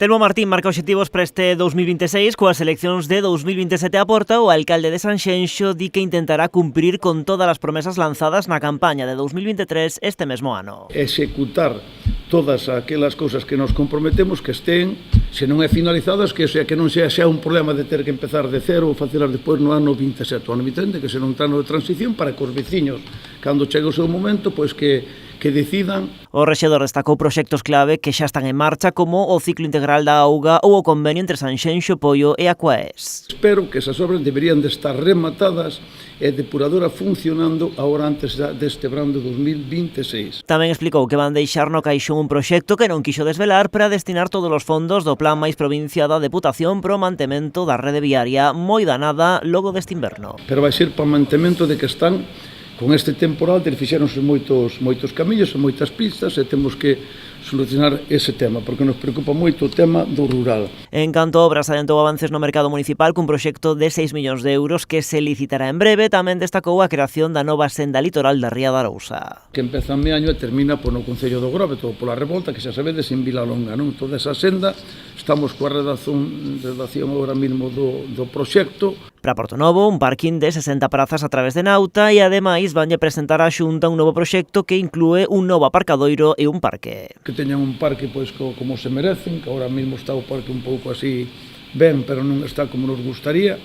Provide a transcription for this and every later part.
Telmo Martín marca obxectivos para este 2026 coas eleccións de 2027 a porta. O alcalde de Sanxenxo di que intentará cumprir con todas as promesas lanzadas na campaña de 2023 este mesmo ano. Executar todas aquelas cousas que nos comprometemos que estén, se non é finalizadas, que non sea xa un problema de ter que empezar de cero ou facelas depois no ano 27. O ano 27 que se non está no de transición para que os veciños, cando chegue o seu momento, pois que decidan. O rexedor destacou proxectos clave que xa están en marcha, como o ciclo integral da auga ou o convenio entre Sanxenxo, Poio e Aquaes. Espero que esas obras deberían de estar rematadas e depuradora funcionando agora antes deste verán de 2026. Tamén explicou que van deixar no caixón un proxecto que non quixo desvelar para destinar todos os fondos do Plan máis provincia da Deputación pro mantemento da rede viaria moi danada logo deste inverno. Pero vai ser para o mantemento de que están. Con este temporal fixéronse moitos camiños e moitas pistas e temos que solucionar ese tema, porque nos preocupa moito o tema do rural. En canto a obras, adiantou avances no mercado municipal cun proxecto de 6 millóns de euros que se licitará en breve. Tamén destacou a creación da nova senda litoral da Ría da Arousa. Que empeza en Meaño e termina no Concello do Gróbeto, pola Revolta, que xa sabedes en Vilalonga, non? Toda esa senda, estamos coa redacción agora mesmo do proxecto. Para Portonovo, un parking de 60 prazas a través de Nauta e, ademais, vanlle presentar á Xunta un novo proxecto que inclúe un novo aparcadoiro e un parque. Que teñan un parque pois como se merecen, que agora mesmo está o parque un pouco así ben, pero non está como nos gustaría,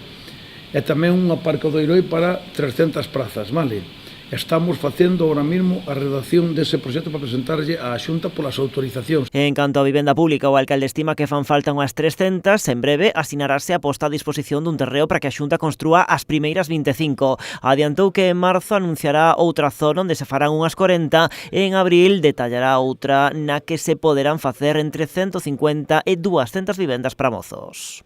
e tamén un aparcadoiro para 300 prazas, vale? Estamos facendo ahora mesmo a redacción dese proxecto para presentarlle á Xunta polas autorizacións. En canto a vivenda pública, o alcalde estima que fan falta unhas 300. En breve asinarase a posta a disposición dun terreo para que a Xunta construa as primeiras 25. Adiantou que en marzo anunciará outra zona onde se farán unhas 40 e en abril detallará outra na que se poderán facer entre 150 e 200 vivendas para mozos.